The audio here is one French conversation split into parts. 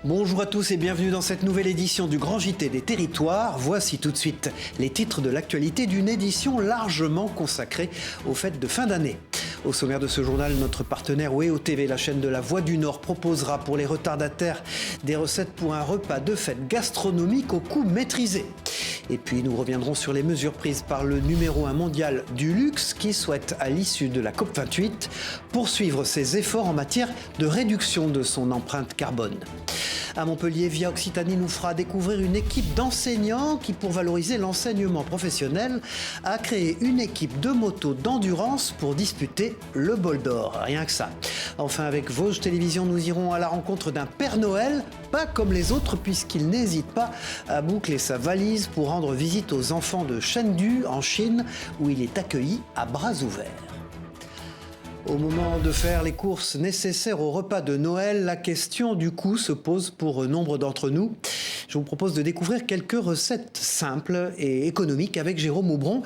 Bonjour à tous et bienvenue dans cette nouvelle édition du Grand JT des Territoires. Voici tout de suite les titres de l'actualité d'une édition largement consacrée aux fêtes de fin d'année. Au sommaire de ce journal, notre partenaire WEO TV, la chaîne de la Voix du Nord, proposera pour les retardataires des recettes pour un repas de fête gastronomique au coût maîtrisé. Et puis nous reviendrons sur les mesures prises par le numéro 1 mondial du luxe qui souhaite, à l'issue de la COP28, poursuivre ses efforts en matière de réduction de son empreinte carbone. À Montpellier, Via Occitanie nous fera découvrir une équipe d'enseignants qui, pour valoriser l'enseignement professionnel, a créé une équipe de motos d'endurance pour disputer le bol d'or. Rien que ça. Enfin, avec Vosges Télévisions, nous irons à la rencontre d'un Père Noël, pas comme les autres, puisqu'il n'hésite pas à boucler sa valise pour rendre visite aux enfants de Chengdu, en Chine, où il est accueilli à bras ouverts. Au moment de faire les courses nécessaires au repas de Noël, la question du coût se pose pour nombre d'entre nous. Je vous propose de découvrir quelques recettes simples et économiques avec Jérôme Aubron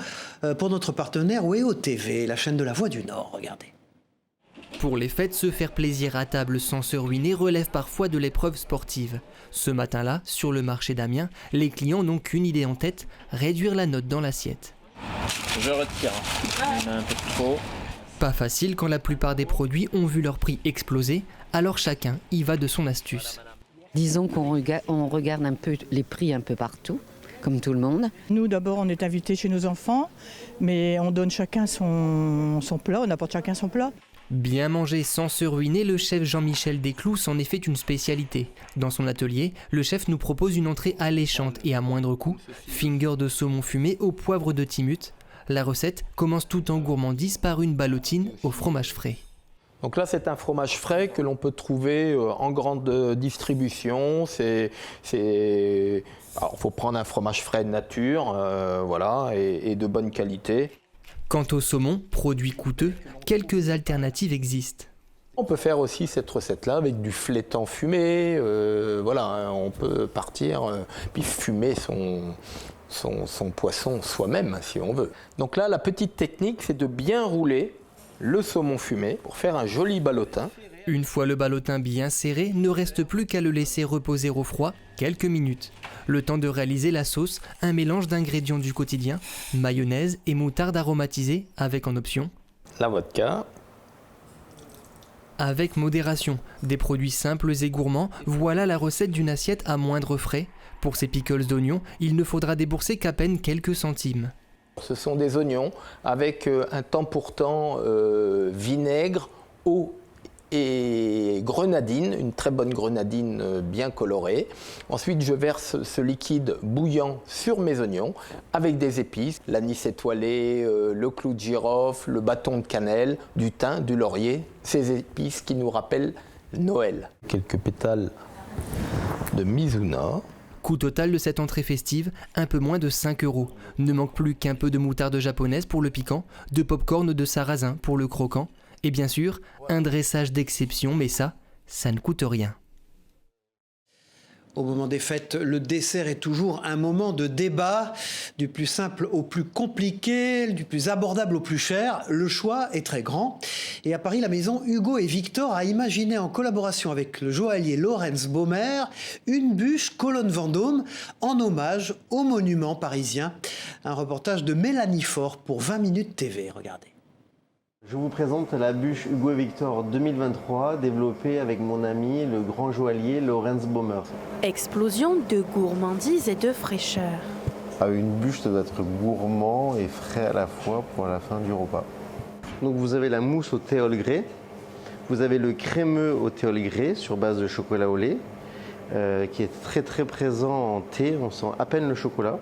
pour notre partenaire WEO TV, la chaîne de la Voix du Nord. Regardez. Pour les fêtes, se faire plaisir à table sans se ruiner relève parfois de l'épreuve sportive. Ce matin-là, sur le marché d'Amiens, les clients n'ont qu'une idée en tête, réduire la note dans l'assiette. Je retire. Il y en a un peu trop. Pas facile quand la plupart des produits ont vu leur prix exploser, alors chacun y va de son astuce. Disons qu'on regarde un peu les prix un peu partout, comme tout le monde. Nous d'abord on est invités chez nos enfants, mais on donne chacun son plat, on apporte chacun son plat. Bien manger sans se ruiner, le chef Jean-Michel Desclous s'en est fait une spécialité. Dans son atelier, le chef nous propose une entrée alléchante et à moindre coût, finger de saumon fumé au poivre de Timut. La recette commence tout en gourmandise par une ballotine au fromage frais. Donc là, c'est un fromage frais que l'on peut trouver en grande distribution. Alors, il faut prendre un fromage frais de nature, voilà, et de bonne qualité. Quant au saumon, produit coûteux, quelques alternatives existent. On peut faire aussi cette recette-là avec du flétan fumé. Voilà, hein, on peut partir puis fumer son poisson soi-même, si on veut. Donc là, la petite technique, c'est de bien rouler le saumon fumé pour faire un joli ballotin. Une fois le ballotin bien serré, ne reste plus qu'à le laisser reposer au froid quelques minutes. Le temps de réaliser la sauce, un mélange d'ingrédients du quotidien, mayonnaise et moutarde aromatisée, avec en option la vodka. Avec modération, des produits simples et gourmands, voilà la recette d'une assiette à moindre frais. Pour ces pickles d'oignons, il ne faudra débourser qu'à peine quelques centimes. Ce sont des oignons avec un temps pour temps vinaigre, eau et grenadine, une très bonne grenadine bien colorée. Ensuite, je verse ce liquide bouillant sur mes oignons avec des épices, l'anis étoilé, le clou de girofle, le bâton de cannelle, du thym, du laurier, ces épices qui nous rappellent Noël. Quelques pétales de mizuna. Coût total de cette entrée festive, un peu moins de 5 €. Ne manque plus qu'un peu de moutarde japonaise pour le piquant, de pop-corn de sarrasin pour le croquant, et bien sûr, un dressage d'exception, mais ça ne coûte rien. Au moment des fêtes, le dessert est toujours un moment de débat, du plus simple au plus compliqué, du plus abordable au plus cher. Le choix est très grand. Et à Paris, la maison Hugo et Victor a imaginé en collaboration avec le joaillier Lorenz Baumer une bûche colonne Vendôme en hommage au monument parisien. Un reportage de Mélanie Faure pour 20 minutes TV. Regardez. Je vous présente la bûche Hugo et Victor 2023, développée avec mon ami le grand joaillier Lorenz Baumer. Explosion de gourmandise et de fraîcheur. Une bûche, ça doit être gourmand et frais à la fois pour la fin du repas. Donc vous avez la mousse au thé Earl Grey, vous avez le crémeux au thé Earl Grey sur base de chocolat au lait, qui est très très présent en thé, on sent à peine le chocolat.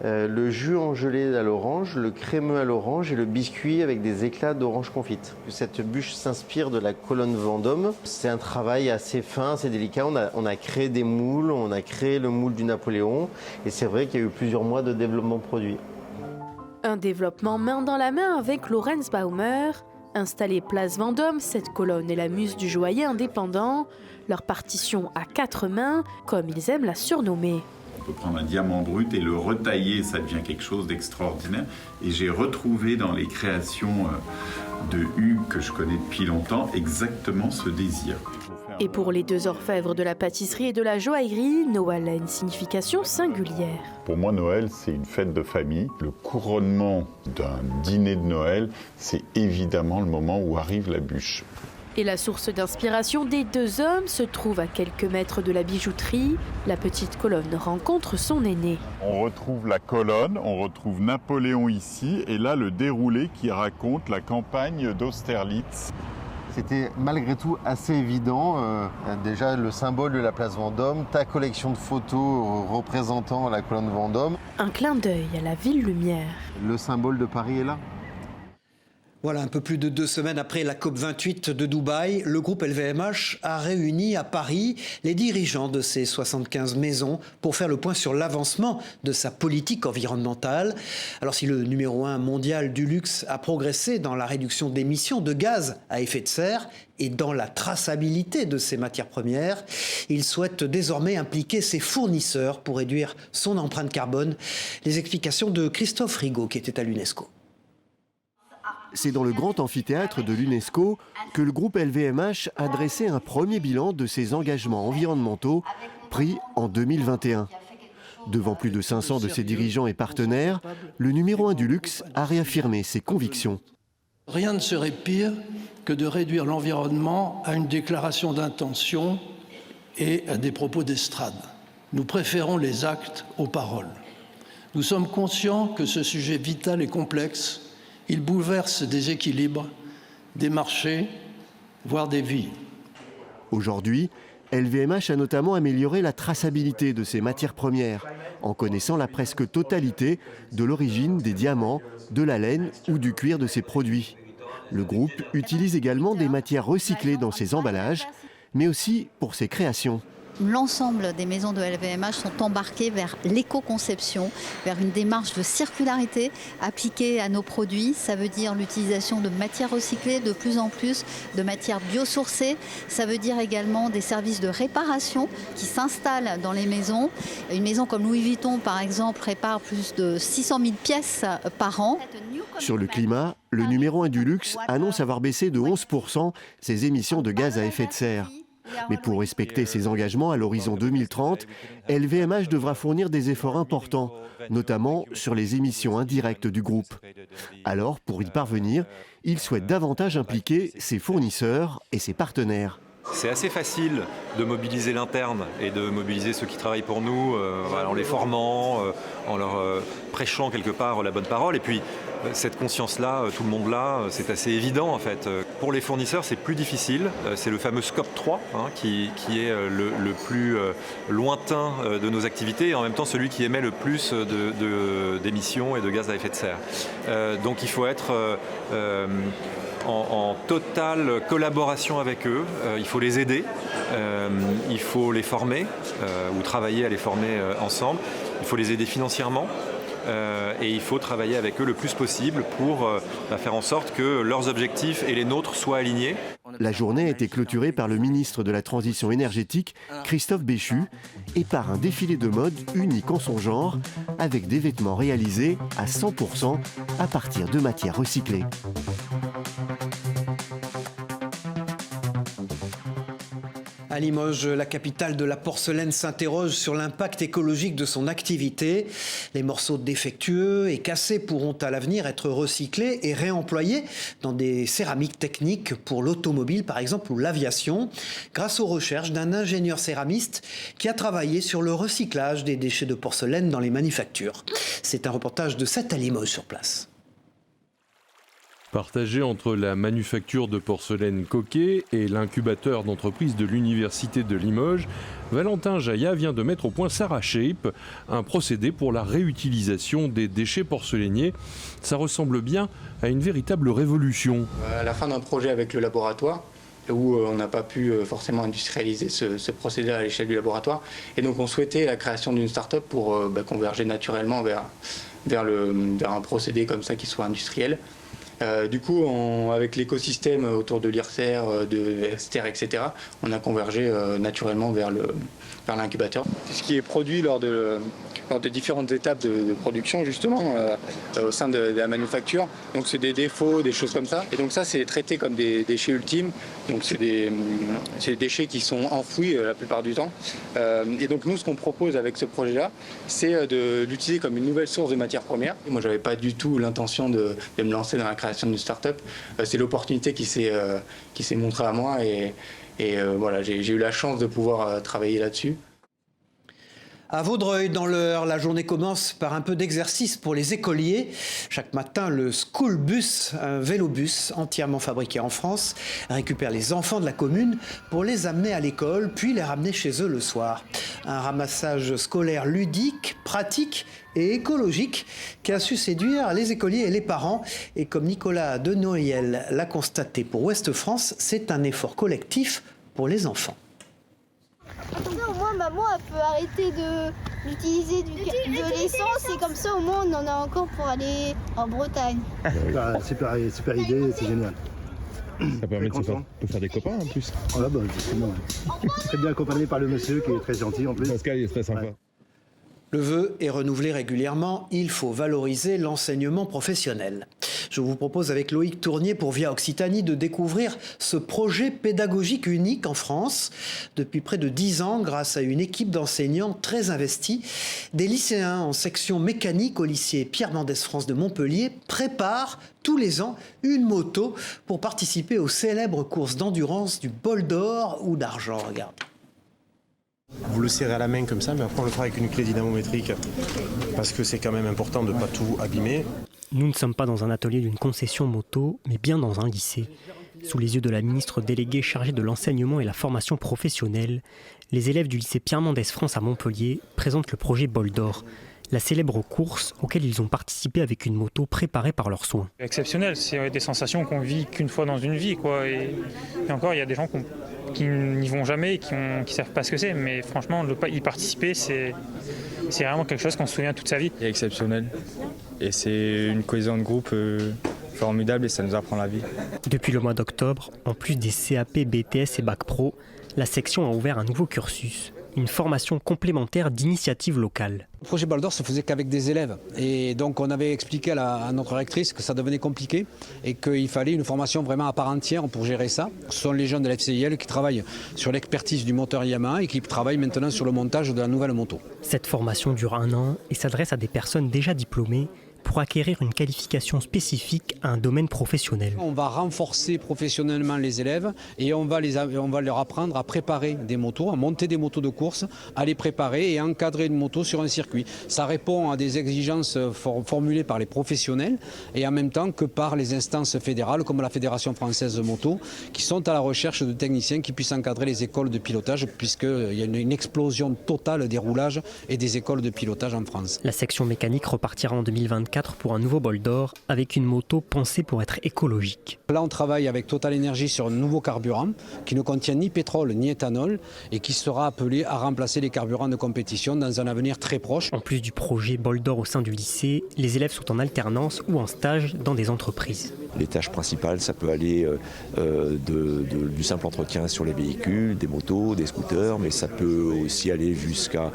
Le jus en gelée à l'orange, le crémeux à l'orange et le biscuit avec des éclats d'orange confite. Cette bûche s'inspire de la colonne Vendôme. C'est un travail assez fin, assez délicat. On a créé des moules, on a créé le moule du Napoléon et c'est vrai qu'il y a eu plusieurs mois de développement produit. Un développement main dans la main avec Lorenz Baumer. Installée place Vendôme, cette colonne est la muse du joaillier indépendant. Leur partition à 4 mains, comme ils aiment la surnommer. On peut prendre un diamant brut et le retailler, ça devient quelque chose d'extraordinaire. Et j'ai retrouvé dans les créations de Hugues, que je connais depuis longtemps, exactement ce désir. Et pour les deux orfèvres de la pâtisserie et de la joaillerie, Noël a une signification singulière. Pour moi, Noël, c'est une fête de famille. Le couronnement d'un dîner de Noël, c'est évidemment le moment où arrive la bûche. Et la source d'inspiration des deux hommes se trouve à quelques mètres de la bijouterie. La petite colonne rencontre son aîné. On retrouve la colonne, on retrouve Napoléon ici, et là le déroulé qui raconte la campagne d'Austerlitz. C'était malgré tout assez évident. Déjà le symbole de la place Vendôme, ta collection de photos représentant la colonne Vendôme. Un clin d'œil à la ville lumière. Le symbole de Paris est là. Voilà, un peu plus de 2 semaines après la COP28 de Dubaï, le groupe LVMH a réuni à Paris les dirigeants de ces 75 maisons pour faire le point sur l'avancement de sa politique environnementale. Alors si le numéro 1 mondial du luxe a progressé dans la réduction d'émissions de gaz à effet de serre et dans la traçabilité de ses matières premières, il souhaite désormais impliquer ses fournisseurs pour réduire son empreinte carbone. Les explications de Christophe Rigaud qui était à l'UNESCO. C'est dans le grand amphithéâtre de l'UNESCO que le groupe LVMH a dressé un premier bilan de ses engagements environnementaux pris en 2021. Devant plus de 500 de ses dirigeants et partenaires, le numéro 1 du luxe a réaffirmé ses convictions. Rien ne serait pire que de réduire l'environnement à une déclaration d'intention et à des propos d'estrade. Nous préférons les actes aux paroles. Nous sommes conscients que ce sujet vital et complexe, il bouleverse des équilibres, des marchés, voire des vies. Aujourd'hui, LVMH a notamment amélioré la traçabilité de ses matières premières, en connaissant la presque totalité de l'origine des diamants, de la laine ou du cuir de ses produits. Le groupe utilise également des matières recyclées dans ses emballages, mais aussi pour ses créations. L'ensemble des maisons de LVMH sont embarquées vers l'éco-conception, vers une démarche de circularité appliquée à nos produits. Ça veut dire l'utilisation de matières recyclées, de plus en plus de matières biosourcées. Ça veut dire également des services de réparation qui s'installent dans les maisons. Une maison comme Louis Vuitton, par exemple, répare plus de 600 000 pièces par an. Sur le climat, le numéro 1 du luxe annonce avoir baissé de 11% ses émissions de gaz à effet de serre. Mais pour respecter ses engagements à l'horizon 2030, LVMH devra fournir des efforts importants, notamment sur les émissions indirectes du groupe. Alors, pour y parvenir, il souhaite davantage impliquer ses fournisseurs et ses partenaires. C'est assez facile de mobiliser l'interne et de mobiliser ceux qui travaillent pour nous en les formant, en leur prêchant quelque part la bonne parole. Et puis cette conscience-là, tout le monde l'a, c'est assez évident en fait. Pour les fournisseurs, c'est plus difficile. C'est le fameux Scope 3 qui est le plus lointain de nos activités et en même temps celui qui émet le plus d'émissions et de gaz à effet de serre. Donc il faut être en totale collaboration avec eux, il faut les aider, il faut les former ou travailler à les former ensemble, il faut les aider financièrement et il faut travailler avec eux le plus possible pour faire en sorte que leurs objectifs et les nôtres soient alignés. La journée a été clôturée par le ministre de la Transition énergétique, Christophe Béchu, et par un défilé de mode unique en son genre, avec des vêtements réalisés à 100% à partir de matières recyclées. À Limoges, la capitale de la porcelaine s'interroge sur l'impact écologique de son activité. Les morceaux défectueux et cassés pourront à l'avenir être recyclés et réemployés dans des céramiques techniques pour l'automobile par exemple ou l'aviation, grâce aux recherches d'un ingénieur céramiste qui a travaillé sur le recyclage des déchets de porcelaine dans les manufactures. C'est un reportage de 7 à Limoges sur place. Partagé entre la manufacture de porcelaine Coquet et l'incubateur d'entreprise de l'Université de Limoges, Valentin Jaillat vient de mettre au point Sarah Shape, un procédé pour la réutilisation des déchets porcelainiers. Ça ressemble bien à une véritable révolution. À la fin d'un projet avec le laboratoire, où on n'a pas pu forcément industrialiser ce procédé à l'échelle du laboratoire, et donc on souhaitait la création d'une start-up pour converger naturellement vers un procédé comme ça qui soit industriel. Du coup, avec l'écosystème autour de l'IRSER, de Esther, etc., on a convergé naturellement vers l'incubateur. Ce qui est produit lors de lors des différentes étapes de production justement au sein de la manufacture. Donc c'est des défauts, des choses comme ça. Et donc ça c'est traité comme des déchets ultimes. Donc c'est des déchets qui sont enfouis la plupart du temps. Et donc nous ce qu'on propose avec ce projet-là, c'est de l'utiliser comme une nouvelle source de matières premières. Moi j'avais pas du tout l'intention de me lancer dans la création d'une start-up. C'est l'opportunité qui s'est montrée à moi et voilà, j'ai eu la chance de pouvoir travailler là-dessus. À Vaudreuil, dans l'Eure, la journée commence par un peu d'exercice pour les écoliers. Chaque matin, le School Bus, un vélobus entièrement fabriqué en France, récupère les enfants de la commune pour les amener à l'école, puis les ramener chez eux le soir. Un ramassage scolaire ludique, pratique et écologique qui a su séduire les écoliers et les parents. Et comme Nicolas Denoyel l'a constaté pour Ouest France, c'est un effort collectif pour les enfants. Au moins maman elle peut arrêter d'utiliser de l'essence et comme ça au moins on en a encore pour aller en Bretagne. Super idée, c'est génial. Ça permet de faire des copains en plus. Voilà, justement. Très bien accompagné par le monsieur qui est très gentil en plus. Pascal il est très sympa. Ouais. Le vœu est renouvelé régulièrement, il faut valoriser l'enseignement professionnel. Je vous propose avec Loïc Tournier pour Via Occitanie de découvrir ce projet pédagogique unique en France. Depuis près de 10 ans, grâce à une équipe d'enseignants très investie, des lycéens en section mécanique au lycée Pierre Mendès France de Montpellier préparent tous les ans une moto pour participer aux célèbres courses d'endurance du bol d'or ou d'argent. Regarde. Vous le serrez à la main comme ça, mais après on le fera avec une clé dynamométrique parce que c'est quand même important de ne pas tout abîmer. Nous ne sommes pas dans un atelier d'une concession moto, mais bien dans un lycée. Sous les yeux de la ministre déléguée chargée de l'enseignement et la formation professionnelle, les élèves du lycée Pierre Mendès France à Montpellier présentent le projet Bol d'Or, la célèbre course auquel ils ont participé avec une moto préparée par leurs soins. Exceptionnel, c'est des sensations qu'on vit qu'une fois dans une vie, quoi. Et encore, il y a des gens qui n'y vont jamais et qui ne savent pas ce que c'est. Mais franchement, y participer, c'est vraiment quelque chose qu'on se souvient toute sa vie. C'est exceptionnel. Et c'est une cohésion de groupe formidable et ça nous apprend la vie. Depuis le mois d'octobre, en plus des CAP, BTS et Bac Pro, la section a ouvert un nouveau cursus. Une formation complémentaire d'initiative locale. Le projet Bol d'Or se faisait qu'avec des élèves et donc on avait expliqué à notre rectrice que ça devenait compliqué et qu'il fallait une formation vraiment à part entière pour gérer ça. Ce sont les jeunes de la FCIL qui travaillent sur l'expertise du moteur Yamaha et qui travaillent maintenant sur le montage de la nouvelle moto. Cette formation dure 1 an et s'adresse à des personnes déjà diplômées pour acquérir une qualification spécifique à un domaine professionnel. On va renforcer professionnellement les élèves et on va leur apprendre à préparer des motos, à monter des motos de course, à les préparer et à encadrer une moto sur un circuit. Ça répond à des exigences formulées par les professionnels et en même temps que par les instances fédérales comme la Fédération française de moto qui sont à la recherche de techniciens qui puissent encadrer les écoles de pilotage puisqu'il y a une explosion totale des roulages et des écoles de pilotage en France. La section mécanique repartira en 2024 pour un nouveau Bol d'Or avec une moto pensée pour être écologique. Là on travaille avec Total Energy sur un nouveau carburant qui ne contient ni pétrole ni éthanol et qui sera appelé à remplacer les carburants de compétition dans un avenir très proche. En plus du projet Bol d'Or au sein du lycée, les élèves sont en alternance ou en stage dans des entreprises. Les tâches principales, ça peut aller du simple entretien sur les véhicules, des motos, des scooters, mais ça peut aussi aller jusqu'à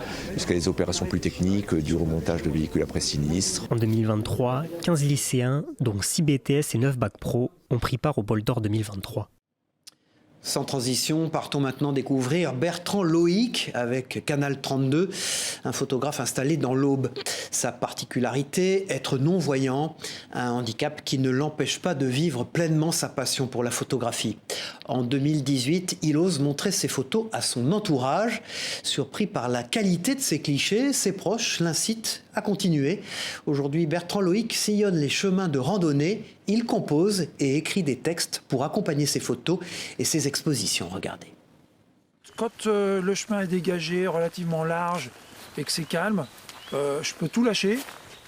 des opérations plus techniques, du remontage de véhicules après sinistre. En 2023, 15 lycéens, dont 6 BTS et 9 Bac Pro, ont pris part au Bol d'Or 2023. Sans transition, partons maintenant découvrir Bertrand Loïc avec Canal 32, un photographe installé dans l'Aube. Sa particularité, être non-voyant, un handicap qui ne l'empêche pas de vivre pleinement sa passion pour la photographie. En 2018, il ose montrer ses photos à son entourage. Surpris par la qualité de ses clichés, ses proches l'incitent à continuer. Aujourd'hui, Bertrand Loïc sillonne les chemins de randonnée. Il compose et écrit des textes pour accompagner ses photos et ses expositions. Regardez. Quand le chemin est dégagé, relativement large et que c'est calme, je peux tout lâcher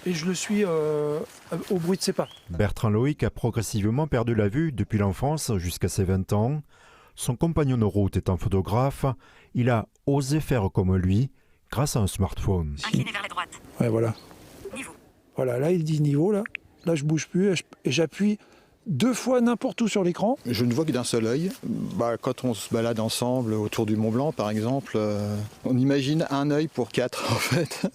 et je le suis au bruit de ses pas. Bertrand Loïc a progressivement perdu la vue depuis l'enfance jusqu'à ses 20 ans. Son compagnon de route étant photographe, il a osé faire comme lui grâce à un smartphone. Incliné vers la droite. Ouais, voilà. Niveau. Voilà, là il dit niveau, là je bouge plus et j'appuie 2 fois n'importe où sur l'écran. Je ne vois que d'un seul œil. Quand on se balade ensemble autour du Mont Blanc, par exemple, on imagine un œil pour 4, en fait.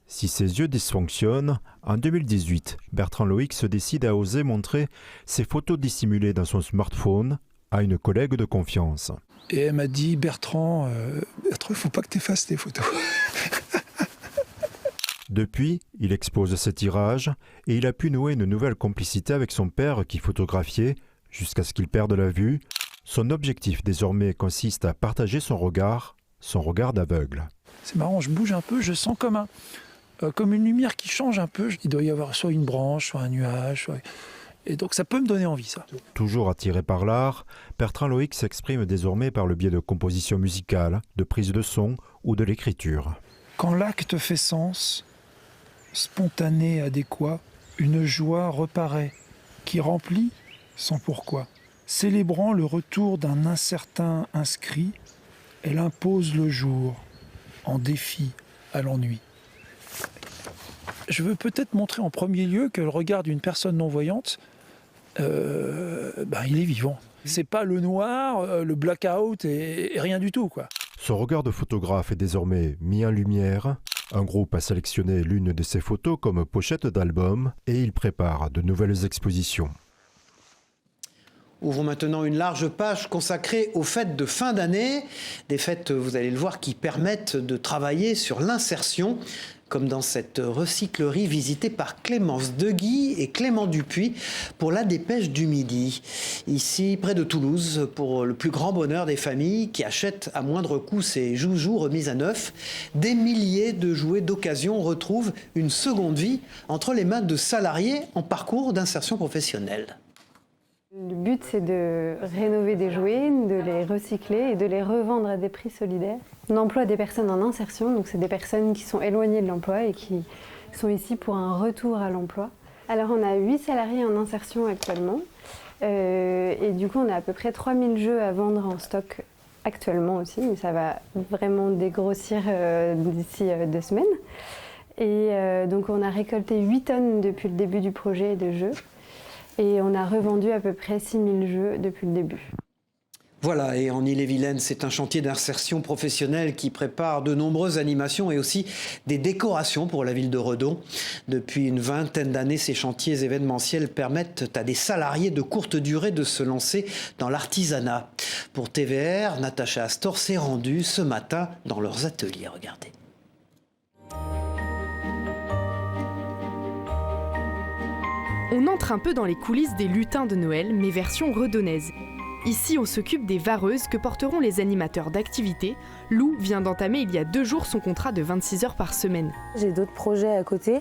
Si ses yeux dysfonctionnent, en 2018, Bertrand Loïc se décide à oser montrer ses photos dissimulées dans son smartphone à une collègue de confiance. Et elle m'a dit, Bertrand, il ne faut pas que tu effaces tes photos. Depuis, il expose ses tirages et il a pu nouer une nouvelle complicité avec son père qui photographiait jusqu'à ce qu'il perde la vue. Son objectif désormais consiste à partager son regard d'aveugle. C'est marrant, je bouge un peu, je sens comme une lumière qui change un peu. Il doit y avoir soit une branche, soit un nuage. Et donc ça peut me donner envie, ça. Toujours attiré par l'art, Bertrand Loïc s'exprime désormais par le biais de compositions musicales, de prises de son ou de l'écriture. Quand l'acte fait sens, spontané, adéquat, une joie reparaît, qui remplit sans pourquoi. Célébrant le retour d'un incertain inscrit, elle impose le jour, en défi à l'ennui. Je veux peut-être montrer en premier lieu que le regard d'une personne non-voyante, il est vivant. C'est pas le noir, le blackout et rien du tout, quoi. Son regard de photographe est désormais mis en lumière. Un groupe a sélectionné l'une de ses photos comme pochette d'album et il prépare de nouvelles expositions. Ouvrons maintenant une large page consacrée aux fêtes de fin d'année. Des fêtes, vous allez le voir, qui permettent de travailler sur l'insertion, comme dans cette recyclerie visitée par Clémence Deguy et Clément Dupuis pour la Dépêche du Midi. Ici, près de Toulouse, pour le plus grand bonheur des familles qui achètent à moindre coût ces joujoux remis à neuf, des milliers de jouets d'occasion retrouvent une seconde vie entre les mains de salariés en parcours d'insertion professionnelle. Le but, c'est de rénover des jouets, de les recycler et de les revendre à des prix solidaires. On emploie des personnes en insertion, donc c'est des personnes qui sont éloignées de l'emploi et qui sont ici pour un retour à l'emploi. Alors on a 8 salariés en insertion actuellement et du coup on a à peu près 3000 jeux à vendre en stock actuellement aussi, mais ça va vraiment dégrossir d'ici 2 semaines. Et donc on a récolté 8 tonnes depuis le début du projet de jeux. Et on a revendu à peu près 6000 jeux depuis le début. Voilà, et en Ille-et-Vilaine, c'est un chantier d'insertion professionnelle qui prépare de nombreuses animations et aussi des décorations pour la ville de Redon. Depuis une vingtaine d'années, ces chantiers événementiels permettent à des salariés de courte durée de se lancer dans l'artisanat. Pour TVR, Natacha Astor s'est rendue ce matin dans leurs ateliers. Regardez. On entre un peu dans les coulisses des lutins de Noël, mais version redonnaise. Ici, on s'occupe des vareuses que porteront les animateurs d'activités. Lou vient d'entamer il y a 2 jours son contrat de 26 heures par semaine. J'ai d'autres projets à côté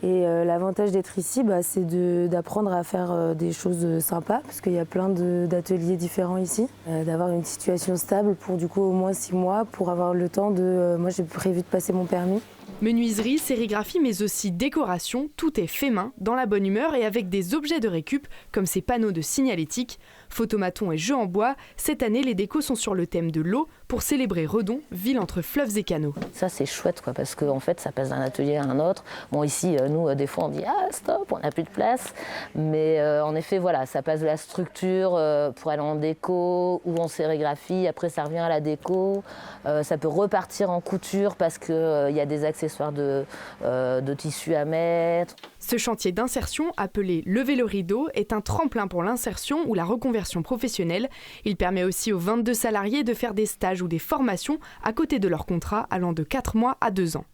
et l'avantage d'être ici, c'est d'apprendre à faire des choses sympas parce qu'il y a plein d'ateliers différents ici. D'avoir une situation stable pour du coup au moins 6 mois pour avoir le temps de... moi j'ai prévu de passer mon permis. Menuiserie, sérigraphie, mais aussi décoration, tout est fait main, dans la bonne humeur et avec des objets de récup, comme ces panneaux de signalétique. Photomaton et jeux en bois, cette année les décos sont sur le thème de l'eau pour célébrer Redon, ville entre fleuves et canaux. Ça c'est chouette parce qu'en fait ça passe d'un atelier à un autre. Bon ici nous des fois on dit ah stop on n'a plus de place, mais en effet voilà ça passe de la structure pour aller en déco ou en sérigraphie, après ça revient à la déco, ça peut repartir en couture parce qu'il y a des accessoires de tissu à mettre. Ce chantier d'insertion, appelé Lever le rideau, est un tremplin pour l'insertion ou la reconversion professionnelle. Il permet aussi aux 22 salariés de faire des stages ou des formations à côté de leur contrat allant de 4 mois à 2 ans.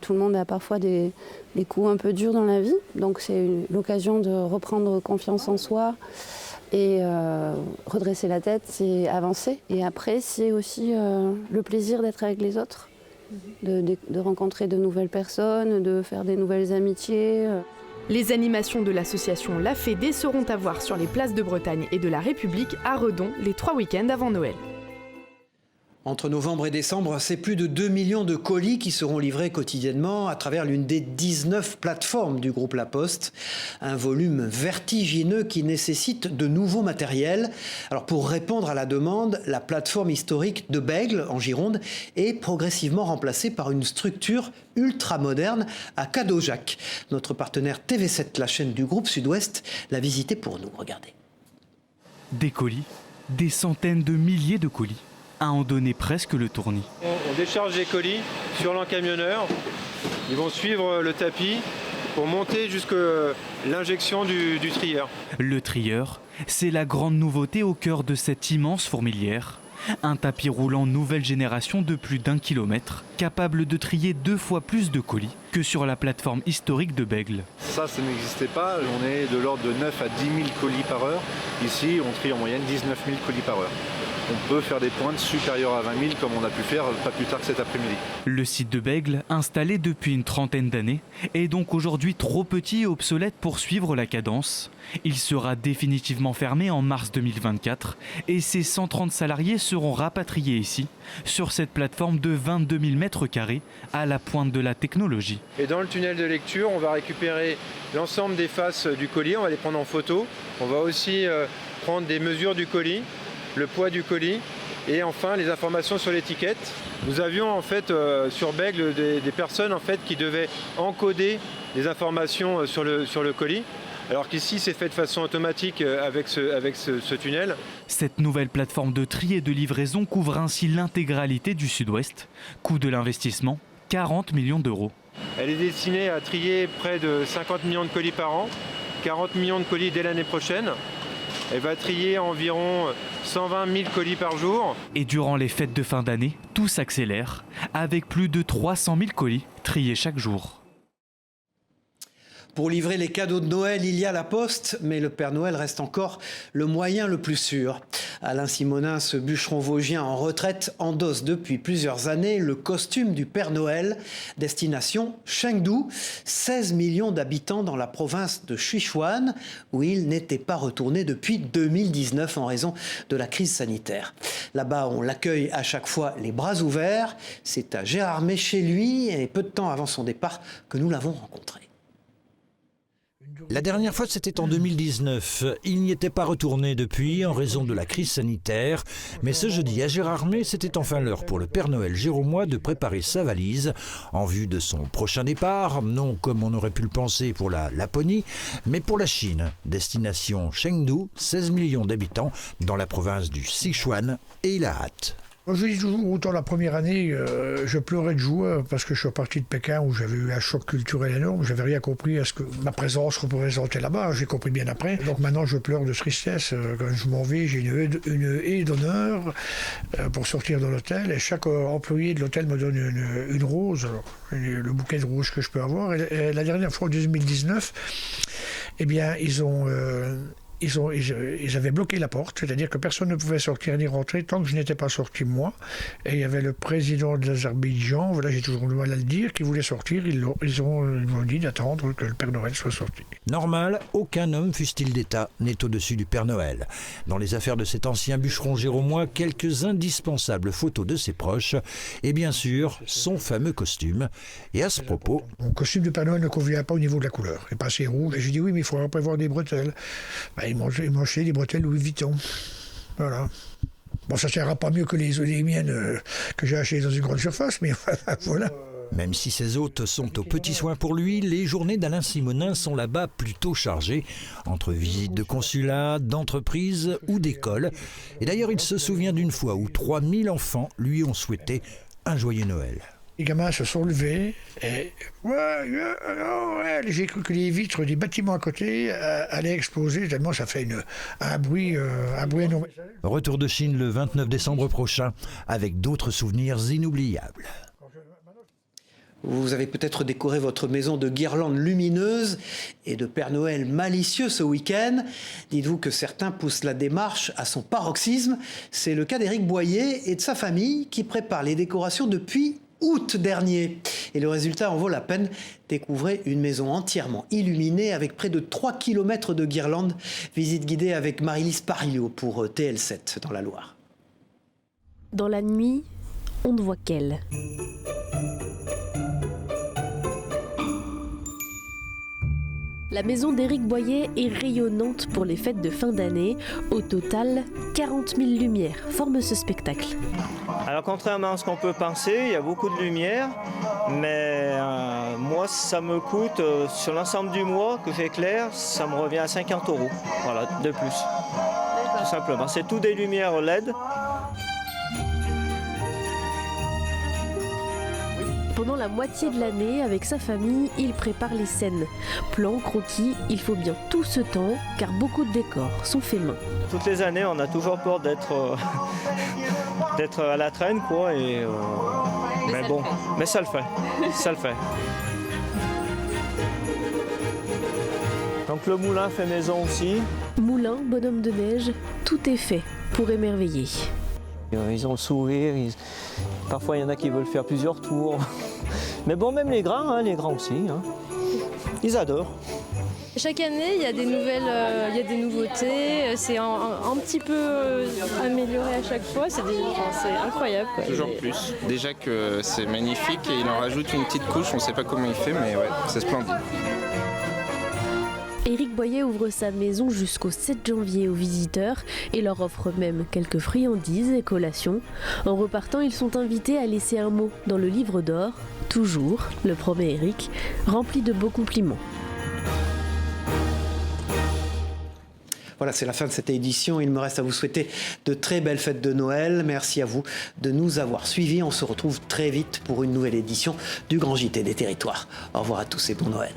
Tout le monde a parfois des coups un peu durs dans la vie, donc c'est l'occasion de reprendre confiance en soi et redresser la tête, c'est avancer. Et après, c'est aussi le plaisir d'être avec les autres. De rencontrer de nouvelles personnes, de faire des nouvelles amitiés. Les animations de l'association La Fédé seront à voir sur les places de Bretagne et de la République à Redon les 3 week-ends avant Noël. Entre novembre et décembre, c'est plus de 2 millions de colis qui seront livrés quotidiennement à travers l'une des 19 plateformes du groupe La Poste. Un volume vertigineux qui nécessite de nouveaux matériels. Alors pour répondre à la demande, la plateforme historique de Bègles, en Gironde, est progressivement remplacée par une structure ultra moderne à Cadojac. Notre partenaire TV7, la chaîne du groupe Sud-Ouest, l'a visité pour nous. Regardez. Des colis, des centaines de milliers de colis, à en donner presque le tournis. On décharge les colis sur l'encamionneur. Ils vont suivre le tapis pour monter jusqu'à l'injection du trieur. Le trieur, c'est la grande nouveauté au cœur de cette immense fourmilière. Un tapis roulant nouvelle génération de plus d'1 kilomètre, capable de trier 2 fois plus de colis que sur la plateforme historique de Bègles. Ça n'existait pas. On est de l'ordre de 9 à 10 000 colis par heure. Ici, on trie en moyenne 19 000 colis par heure. On peut faire des pointes supérieures à 20 000 comme on a pu faire pas plus tard que cet après-midi. Le site de Bègles, installé depuis une trentaine d'années, est donc aujourd'hui trop petit et obsolète pour suivre la cadence. Il sera définitivement fermé en mars 2024 et ses 130 salariés seront rapatriés ici, sur cette plateforme de 22 000 mètres carrés, à la pointe de la technologie. Et dans le tunnel de lecture, on va récupérer l'ensemble des faces du colis, on va les prendre en photo. On va aussi prendre des mesures du colis, le poids du colis et enfin les informations sur l'étiquette. Nous avions en fait sur Bègles des personnes en fait qui devaient encoder les informations sur le colis, alors qu'ici c'est fait de façon automatique avec ce tunnel. Cette nouvelle plateforme de tri et de livraison couvre ainsi l'intégralité du Sud-Ouest. Coût de l'investissement, 40 millions d'euros. Elle est destinée à trier près de 50 millions de colis par an, 40 millions de colis dès l'année prochaine. Elle va trier environ 120 000 colis par jour. Et durant les fêtes de fin d'année, tout s'accélère, avec plus de 300 000 colis triés chaque jour. Pour livrer les cadeaux de Noël, il y a la poste, mais le Père Noël reste encore le moyen le plus sûr. Alain Simonin, ce bûcheron vosgien en retraite, endosse depuis plusieurs années le costume du Père Noël. Destination Chengdu, 16 millions d'habitants dans la province de Sichuan, où il n'était pas retourné depuis 2019 en raison de la crise sanitaire. Là-bas, on l'accueille à chaque fois les bras ouverts. C'est à Gérardmer chez lui, et peu de temps avant son départ, que nous l'avons rencontré. La dernière fois, c'était en 2019. Il n'y était pas retourné depuis en raison de la crise sanitaire. Mais ce jeudi, à Gérardmer, c'était enfin l'heure pour le Père Noël géromois de préparer sa valise en vue de son prochain départ. Non comme on aurait pu le penser pour la Laponie, mais pour la Chine. Destination Chengdu, 16 millions d'habitants dans la province du Sichuan. Et il a hâte. Je dis toujours, autant la première année, je pleurais de joie parce que je suis reparti de Pékin où j'avais eu un choc culturel énorme. Je n'avais rien compris à ce que ma présence représentait là-bas. J'ai compris bien après. Donc maintenant, je pleure de tristesse. Quand je m'en vais, j'ai une haie d'honneur pour sortir de l'hôtel. Et chaque employé de l'hôtel me donne une rose, le bouquet de roses que je peux avoir. Et la dernière fois, en 2019, eh bien, ils avaient bloqué la porte, c'est-à-dire que personne ne pouvait sortir ni rentrer tant que je n'étais pas sorti moi. Et il y avait le président de l'Azerbaïdjan, voilà, j'ai toujours le mal à le dire, qui voulait sortir. Ils m'ont dit d'attendre que le Père Noël soit sorti. Normal, aucun homme, fût-il d'État, n'est au-dessus du Père Noël. Dans les affaires de cet ancien bûcheron géromois, quelques indispensables photos de ses proches et bien sûr son fameux costume. Et à ce propos... Mon costume de Père Noël ne convient pas au niveau de la couleur. Il est pas assez rouge. Et j'ai dit oui, mais il faudra prévoir des bretelles. Ils m'ont acheté des bretelles Louis Vuitton. Voilà. Bon, ça ne sera pas mieux que les miennes que j'ai achetées dans une grande surface, mais voilà. Même si ses hôtes sont aux petits soins pour lui, les journées d'Alain Simonin sont là-bas plutôt chargées, entre visites de consulats, d'entreprises ou d'écoles. Et d'ailleurs, il se souvient d'une fois où 3000 enfants lui ont souhaité un joyeux Noël. Les gamins se sont levés et j'ai cru que les vitres des bâtiments à côté allaient exploser tellement ça fait un bruit énorme. Retour de Chine le 29 décembre prochain avec d'autres souvenirs inoubliables. Vous avez peut-être décoré votre maison de guirlandes lumineuses et de Père Noël malicieux ce week-end. Dites-vous que certains poussent la démarche à son paroxysme. C'est le cas d'Éric Boyer et de sa famille qui préparent les décorations depuis août dernier. Et le résultat en vaut la peine. Découvrez une maison entièrement illuminée avec près de 3 km de guirlandes. Visite guidée avec Marie-Lise Parillo pour TL7 dans la Loire. Dans la nuit, on ne voit qu'elle. La maison d'Éric Boyer est rayonnante pour les fêtes de fin d'année. Au total, 40 000 lumières forment ce spectacle. Alors contrairement à ce qu'on peut penser, il y a beaucoup de lumière, mais moi ça me coûte, sur l'ensemble du mois que j'éclaire, ça me revient à 50 €, voilà, de plus. Tout simplement, c'est tout des lumières LED. Pendant la moitié de l'année, avec sa famille, il prépare les scènes. Plan, croquis, il faut bien tout ce temps, car beaucoup de décors sont faits main. Toutes les années, on a toujours peur d'être à la traîne, quoi. Mais bon, mais ça le fait, ça le fait. Donc le moulin fait maison aussi. Moulin, bonhomme de neige, tout est fait pour émerveiller. Ils ont le sourire, parfois il y en a qui veulent faire plusieurs tours. Mais bon, même les grands aussi, ils adorent. Chaque année, il y a des nouvelles, il y a des nouveautés, c'est un petit peu amélioré à chaque fois, c'est incroyable, quoi. Toujours plus. Déjà que c'est magnifique et il en rajoute une petite couche, on ne sait pas comment il fait, mais ouais, c'est splendide. Éric Boyer ouvre sa maison jusqu'au 7 janvier aux visiteurs et leur offre même quelques friandises et collations. En repartant, ils sont invités à laisser un mot dans le livre d'or, toujours, le promet Éric, rempli de beaux compliments. Voilà, c'est la fin de cette édition. Il me reste à vous souhaiter de très belles fêtes de Noël. Merci à vous de nous avoir suivis. On se retrouve très vite pour une nouvelle édition du Grand JT des Territoires. Au revoir à tous et bon Noël.